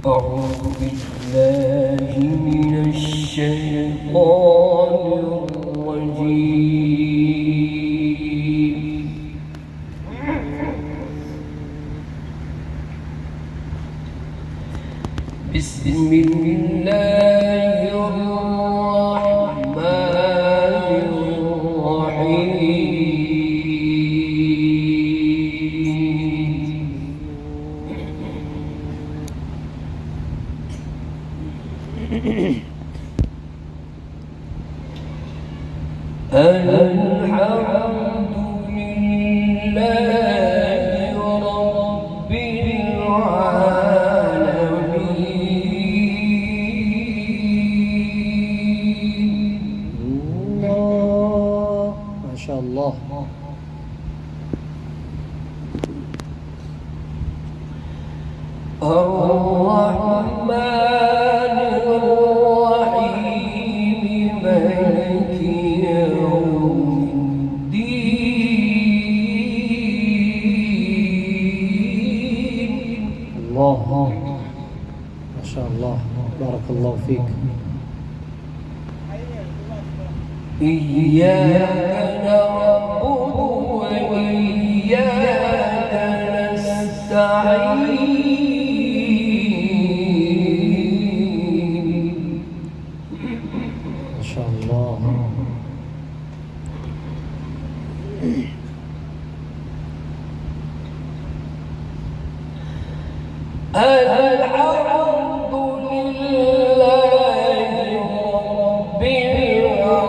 أعوذ بالله من الشيطان الرجيم. بسم الله الرحمن الرحيم. الحمد لله رب العالمين. الله ما شاء الله. الرحمن الرحيم مالك يوم الدين. الله ما شاء الله، بارك الله فيك. إياك نعبد وإياك نستعين. ما شاء الله. الحمد لله رب العالمين.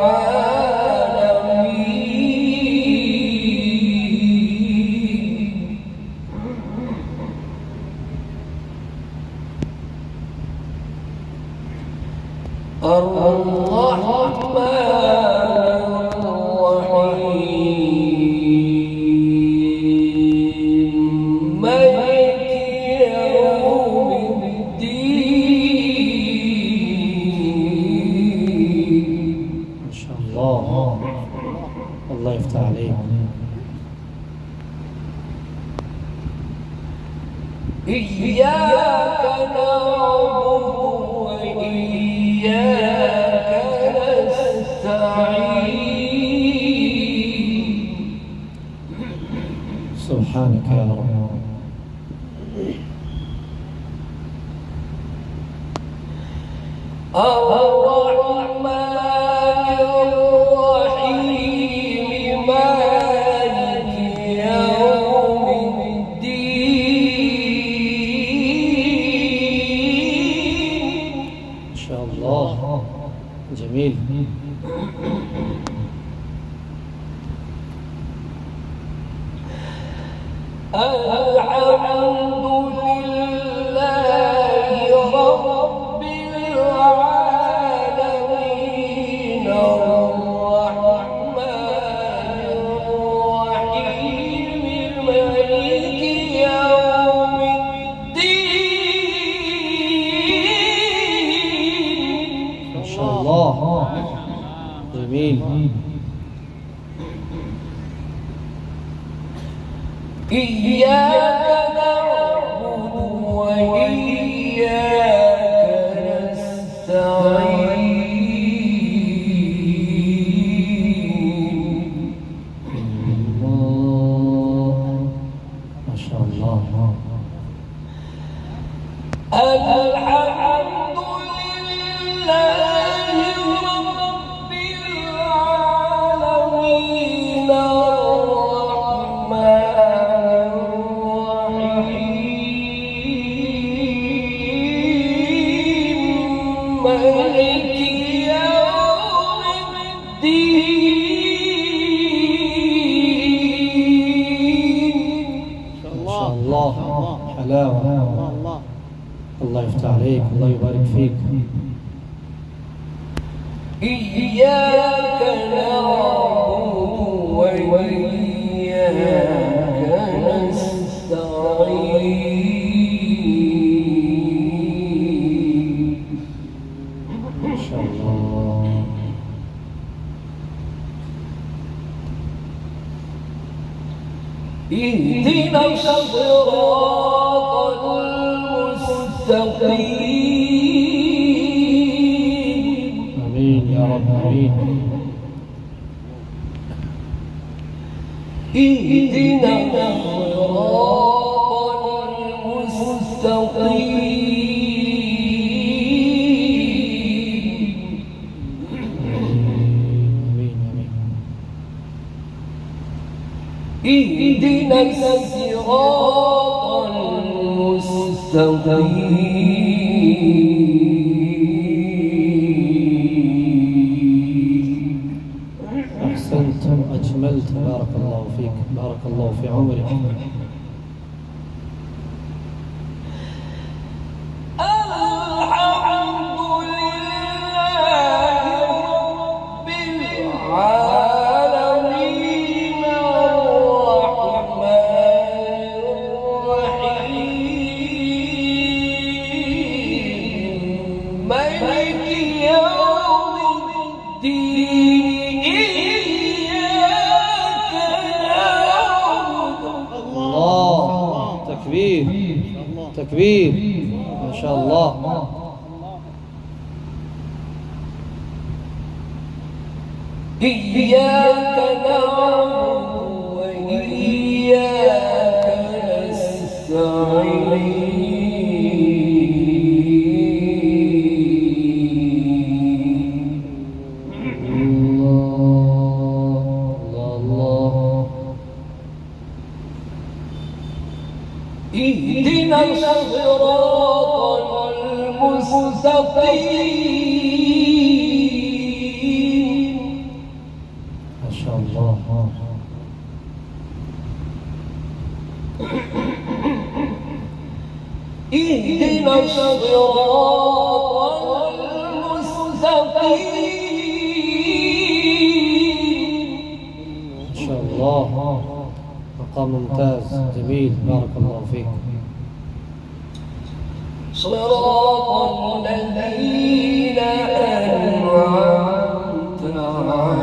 الرحمن الرحيم مالك يوم الدين. ما شاء الله، الله يفتح عليك. إياك نعبد وإياك نستعين. سبحانك يا رب. الرحمن الرحيم مالك يوم الدين. ما شاء الله، جميل. الحمد لله رب العالمين. الرحمن الرحيم مالك يوم الدين. ما شاء الله، جميل. إياك نعبد وإياك نستعين. ما شاء الله. الحمد لله رب العالمين. الرحمن الرحيم مالك يوم الدين. ما شاء الله، حلاوة. الله يفتح عليك، الله يبارك فيك. إياك نعبد وإياك نستعين. ما شاء الله. اهدنا الصراط المستقيم. المستقيم. آمين يا رب آمين. اهدنا الصراط المستقيم. اهدنا الصراط المستقيم. أحسنت وأجملت، بارك الله فيك، بارك الله في عمرك. تكبير تكبير ما شاء الله. إياك نعبد وإياك نستعين. اهدنا الصراط المستقيم. ما شاء الله. اهدنا الصراط المستقيم. ما شاء الله، مقام ممتاز جميل، بارك الله فيك. صراط الذين أنعمت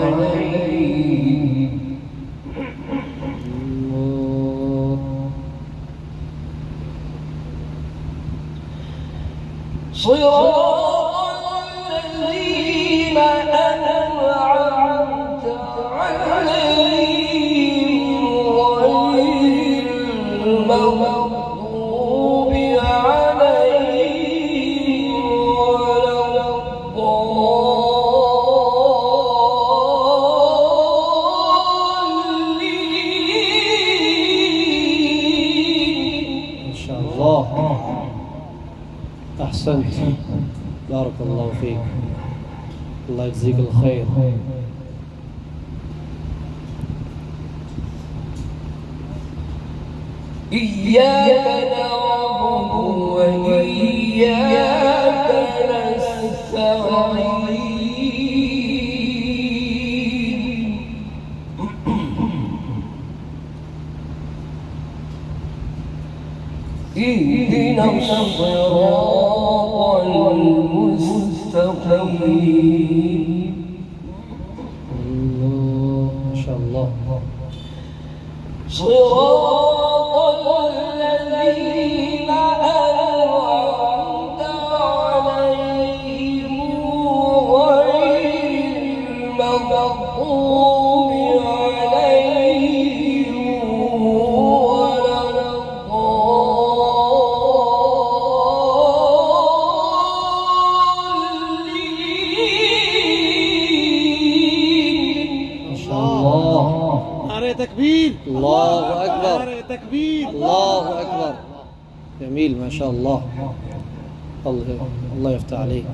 عليهم. صراط الذين أنعمت عليهم غير المغضوب عليهم ولا الضالين. ما شاء الله، أحسنت، بارك الله فيك، الله يجزيك الخير. إياك نعبد وإياك نستعين. اهدنا الصراط المستقيم. ما شاء الله. صراط الذين أنعمت عليهم غير المغضوب عليهم ولا الضالين. ما شاء الله. نعرة تكبير، الله أكبر، نعرة تكبير، الله أكبر، جميل ما شاء الله. الله يفتح عليك.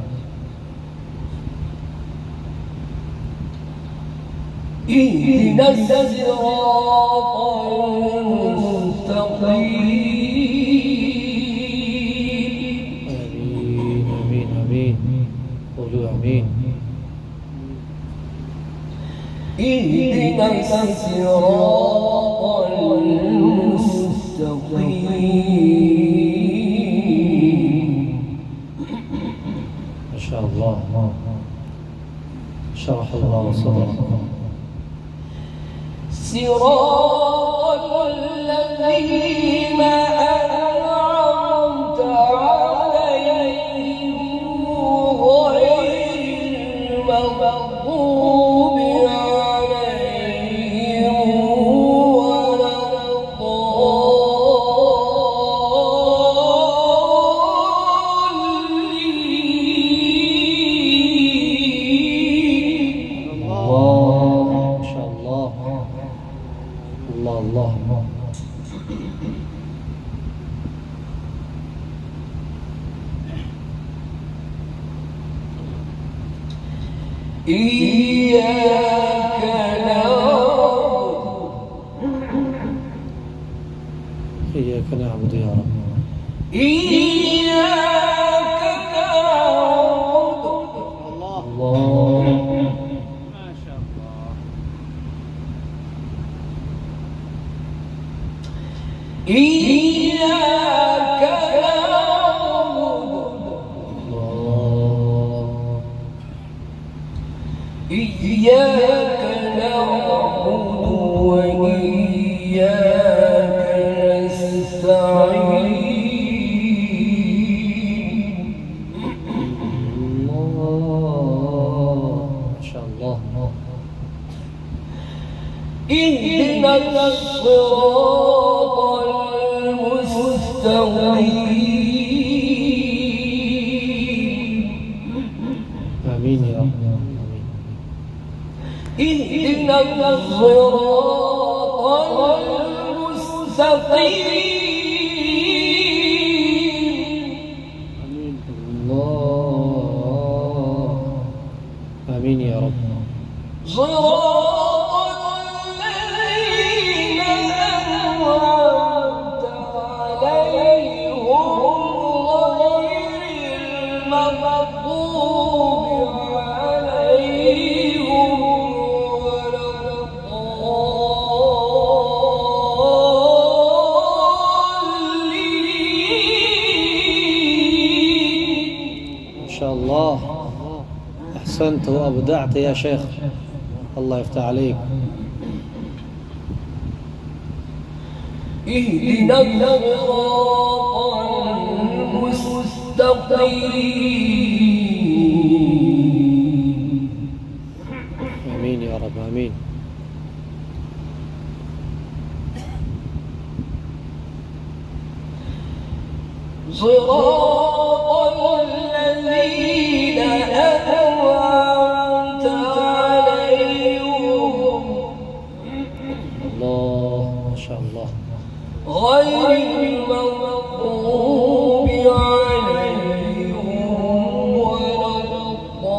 اهدنا الصراط المستقيم. آمين آمين آمين، قولوا آمين. اهدنا الصراط المستقيم. ما شاء الله، شرح الله صدرك. صراط الذين أنعمت عليهم الله الله. إياك نعبد إياك نعبد يا رب. إياك نعبد الله الله. ما شاء الله. إياك نعبد الله. إياك نعبد وإياك نستعين الله. ما شاء الله. اهدنا الصراط المستقيم آمين يا رب. آمين. اهدنا الصراط المستقيم آمين. الله. آمين يا رب. صراط الذين أنعمت عليهم غير المغضوب عليهم ولا الضالين. ما شاء الله. أحسنت وأبدعت يا شيخ. الله يفتح عليك. اهدنا الصراط المستقيم آمين يا رب. آمين. صراط الذين أنعمت عليهم الله. ما شاء الله. غير المغضوب عليهم ولا الضالين.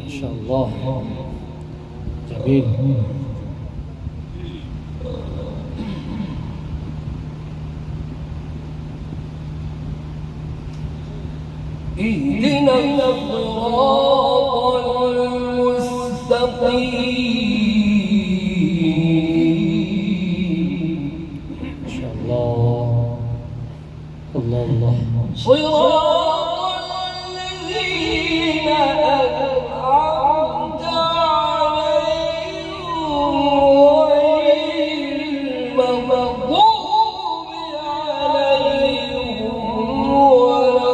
ما شاء الله. جميل. اهدنا الصراط المستقيم ما شاء الله. الله الله. صراط الذين أنعمت عليهم غير المغضوب عليهم ولا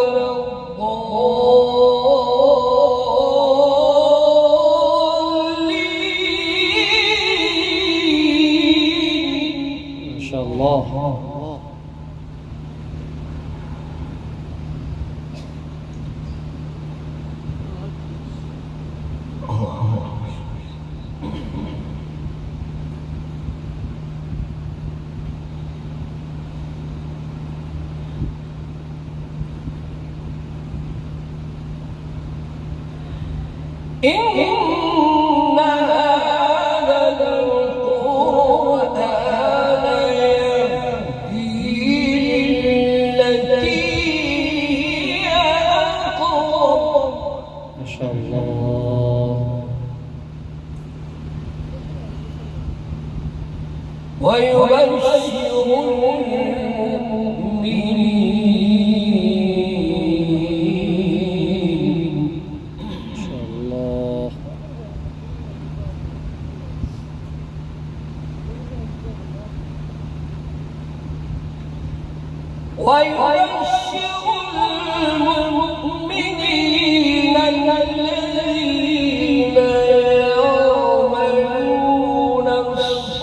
الضالين. ما شاء الله. إن هذا القرآن يهدي للتي هي أقوم ما شاء الله. ويبشر المؤمنين ما شاء الله. ويبشر المؤمنين الذين يعملون الصالحات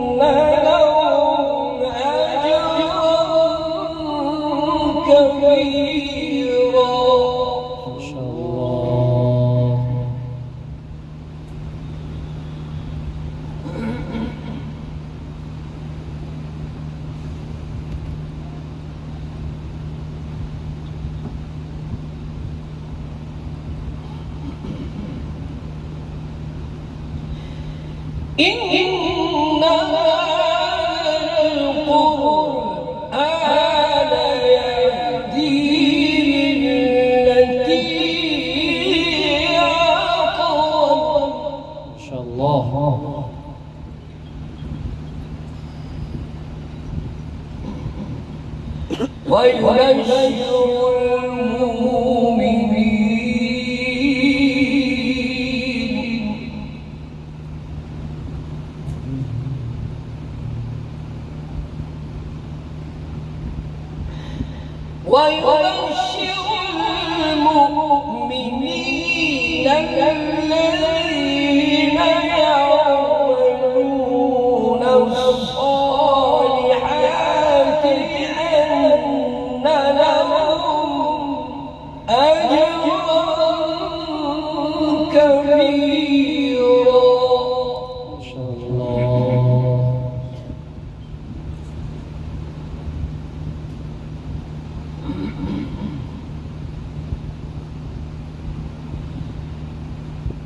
أن لهم كبيرا. ما شاء الله. إن هذا القرآن يهدي للتي هي أقوم. ما شاء الله. ويبشر المؤمنين الذين يعملون الصالحات أن لهم أجرا كبيرا. ما شاء الله.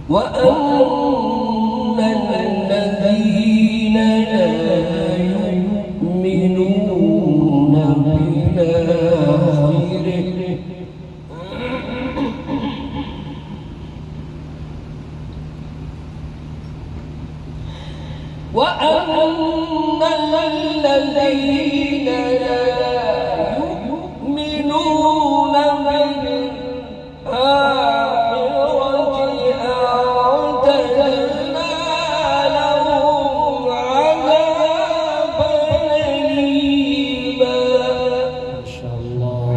وأما الذين لا يؤمنون بالآخرة وأما الذين لا يؤمنون بالآخرة أعتدنا لهم عذابا أليما. ما شاء الله.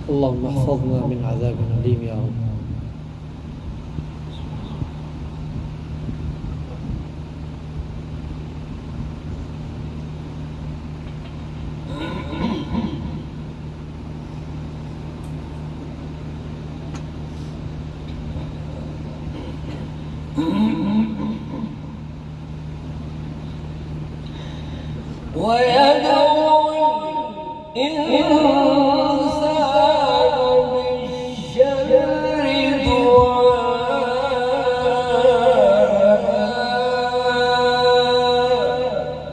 اللهم احفظنا من عذاب أليم يا رب. ويدعو الإنسان بالشر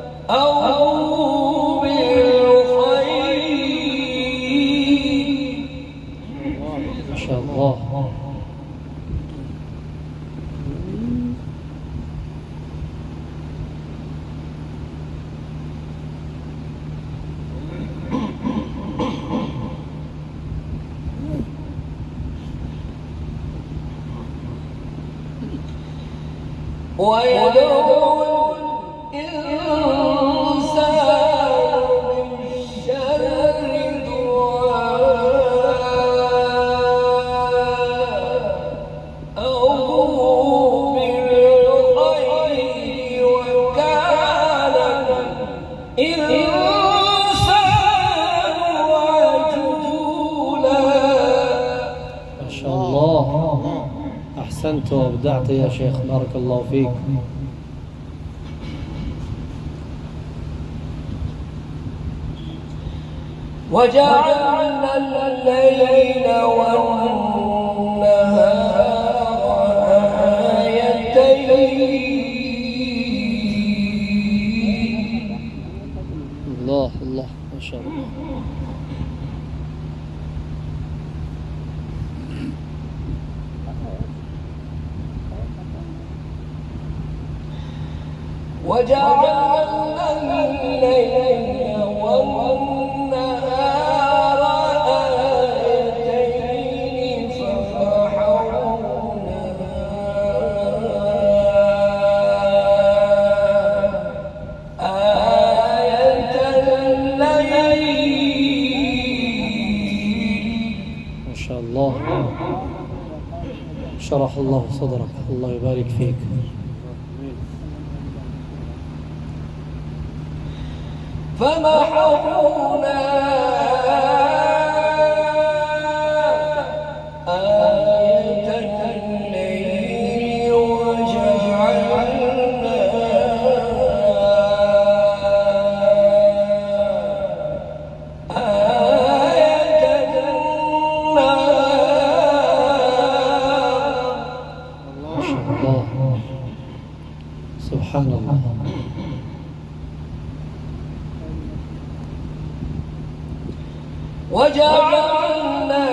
دعاءه بالخير. ما شاء الله. ويدعو الإنسان بالشر دعاءه بالخير وكان الإنسان عجولا. ما شاء الله. أحسنت وأبدعت يا شيخ، بارك الله فيك. وجعلنا الليل والنهار آيتين. الله الله ما شاء الله. وجعلنا الليل والنهار آيتين فمحونا آية الليل. ما شاء الله. شرح الله صدرك، الله يبارك فيك. فمحونا آية الليل وجعلنا آية النهار. ما شاء الله، سبحان الله. وجعلنا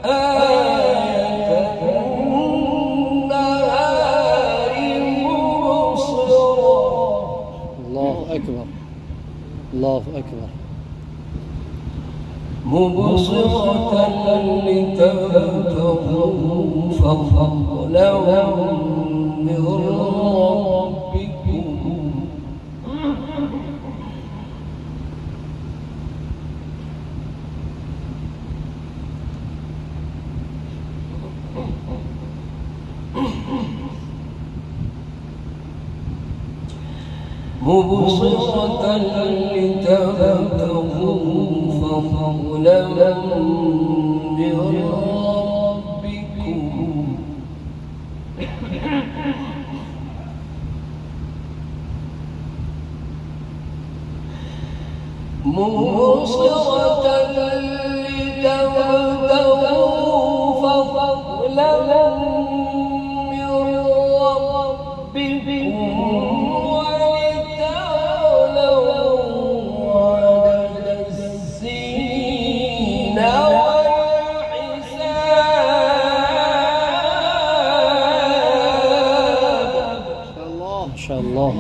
آية النهار مبصرة. الله أكبر، الله أكبر. مبصرة لتبتغوا فضلا من ربكم. مبصرة لتبتغوا فضلا من ربكم. مبصرة لتبتغوا فضلا من ربكم ولتعلموا عدد السنين والحساب. ما شاء الله،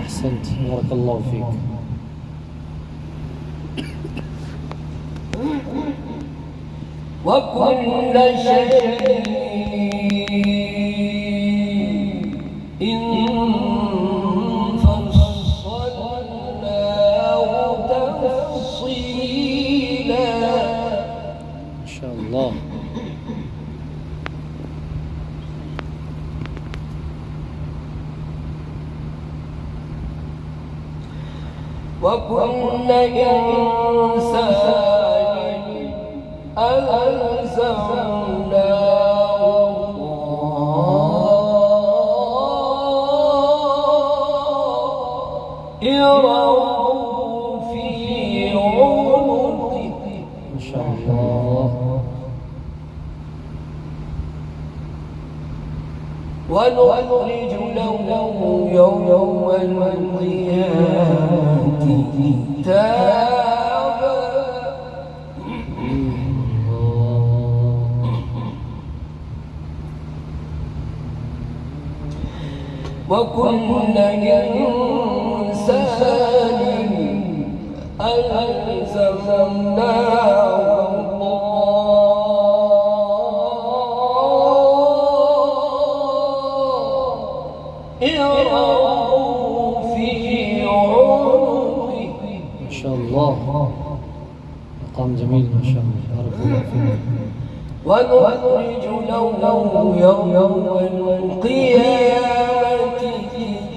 أحسنت، بارك الله فيك. وكل شيء فصلناه تفصيلا. ما شاء الله. وكل إنسان ألزمناه طائره في عنقه. ما شاء الله. ونخرج له يوم القيامة كتابا. وكل إنسان ألزمناه طائره في عنقه. ما شاء الله، مقام جميل ما شاء الله، بارك الله فيك. ونخرج له يوم القيامة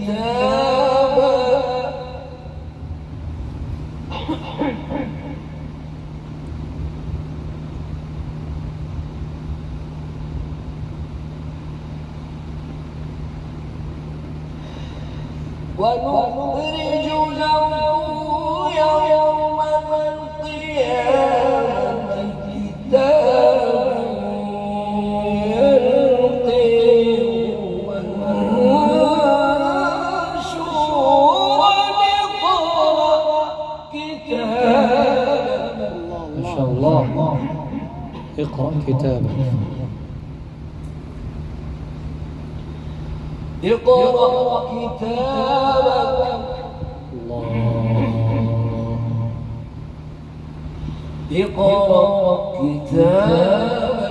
كتابا. ونخرج له يوم القيامة كتابا يلقيه منشورا. اقرأ كتابك. ما شاء الله، اقرأ كتابك. اقرأ كتابك. الله. اقرأ كتابك.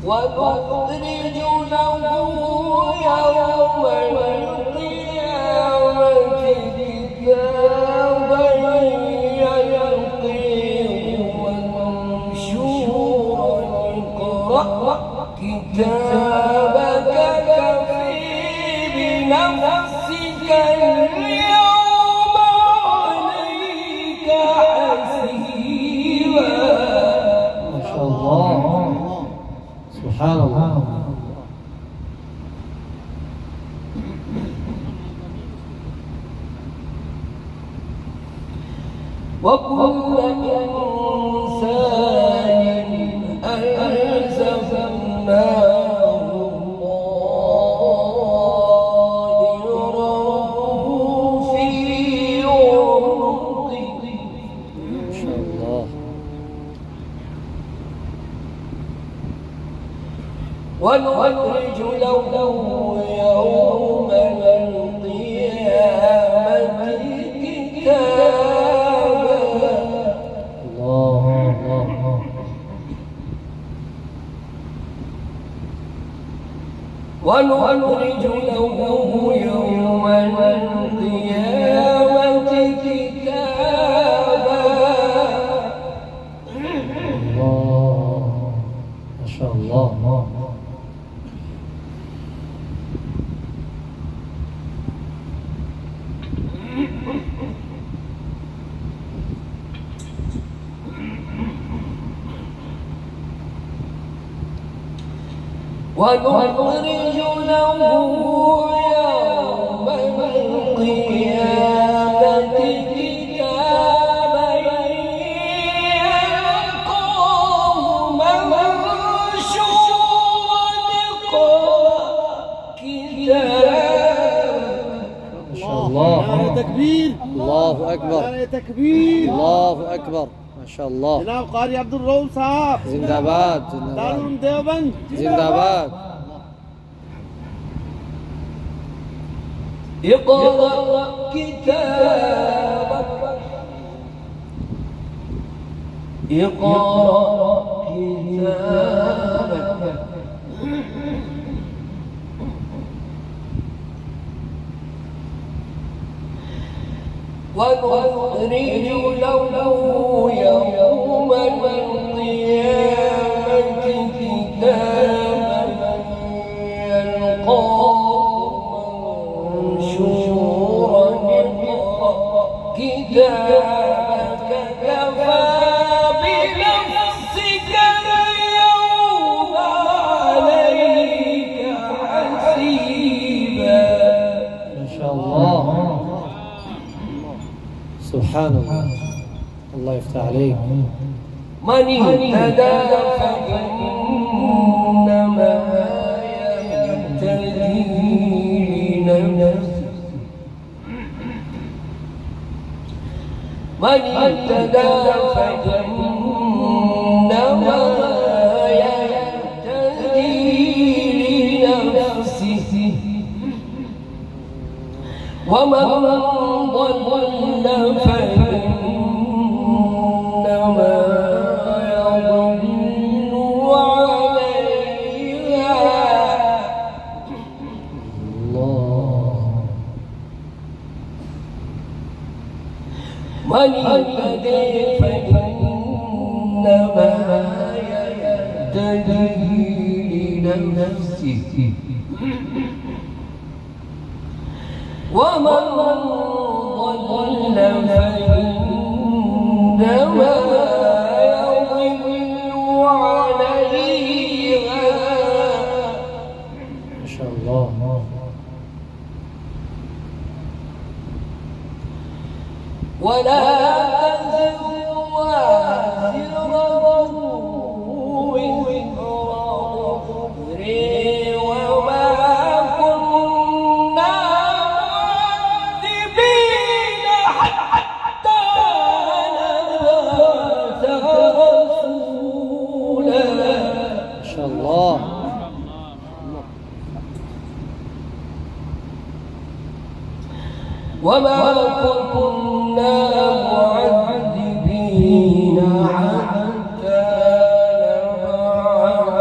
ونخرج له يوم القيامة كتابا يلقيه منشورا اقرأ كتابك كفى بنفسك اليوم عليك حسيبا. ما شاء الله، سبحان الله. وكل إنسان ألزمناه طائره في عنقه. ما شاء الله. ونخرج له يوم القيامة كتابا. الله الله. ونخرج له يوم القيامة كتابا. الله ما شاء الله. ونخرج له يوم القيامة كتابا يلقاه منشورا اقرأ كتابك. ما شاء الله. نعرة تكبير. الله أكبر. نعرة تكبير. الله أكبر. ما شاء الله. जनाब कारी अब्दुल रऊफ साहब जिंदाबाद दारुल जिंदाबाद उलूम देवबंद जिंदाबाद. اقرأ كتابك. اقرأ كتابك. ونخرج له يوم القيامة كتابا يلقاه منشورا اقرأ كتابك كفى بنفسك اليوم عليك حسيبا. ما شاء الله. سبحان الله. الله يفتح عليك. من اهتدى فإنما يهتدي لنفسه. من اهتدى فإنما يهتدي لنفسه ومن ضل فإنما يضل عليها. الله. من اهتدي فإنما يهتدي لنفسه ومن ضل فإنما يضل عليها. ما شاء الله. ولا تزر وازرة وزر أخرى وما كنا معذبين حتى نبعث رسولا. ما شاء الله. وما كنا معذبين حتى نبعث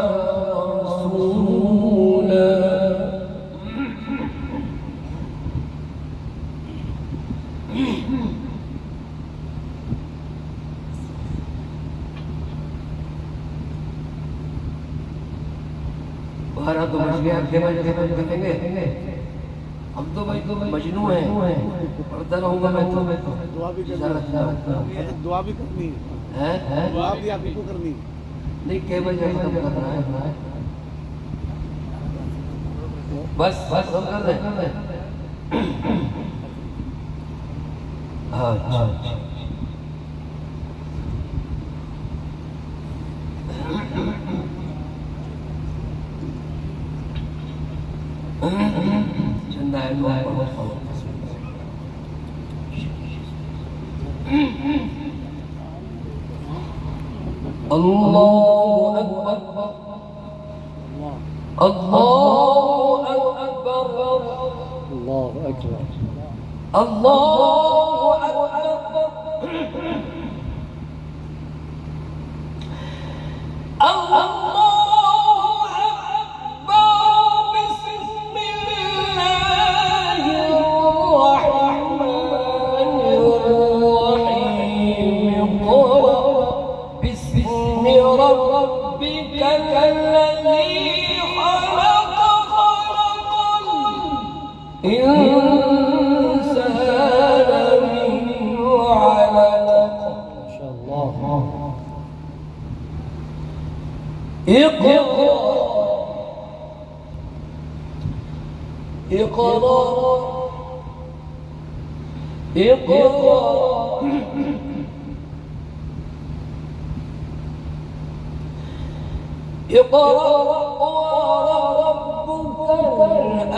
12 तो बज गया, 6 बजे करेंगे। अब तो भाई तो मजनू है, पढ़ता रहूंगा मैं तो दुआ भी करनी है, दुआ भी करनी है, दुआ भी आप ही को करनी है। नहीं, के बजे खत्म करना है? बस खत्म कर दे। हाँ हाँ चंदा है अल्लाहु अकबर, अल्लाहु अकबर, अल्लाहु अकबर, अल्लाहु अकबर, अल्लाहु अकबर, बिस्मिल्लाहिर रहमानिर रहीम, बिस्मि रब्बिकल लज़ी खलक़, खलक़ल इंसान मिन अलaq, माशाअल्लाह। اقرأ اقرأ اقرأ اقرأ وربك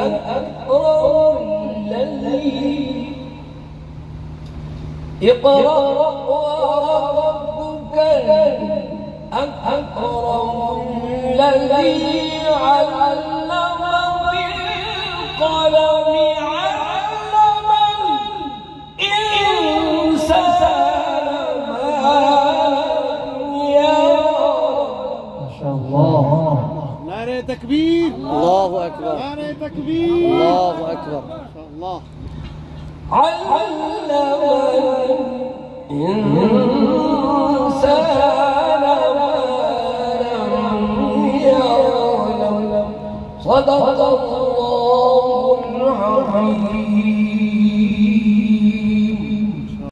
الأكرم الذي اقرأ وربك الأكرم الذي علم بالقلم، علم الإنسان ما لم يعلم. ما شاء الله. नारे तकबीर, अल्लाहु अकबर, नारे तकबीर, अल्लाहु अकबर। माशाअल्लाह। علم الإنسان ما لم يعلم. صدق الله العظيم.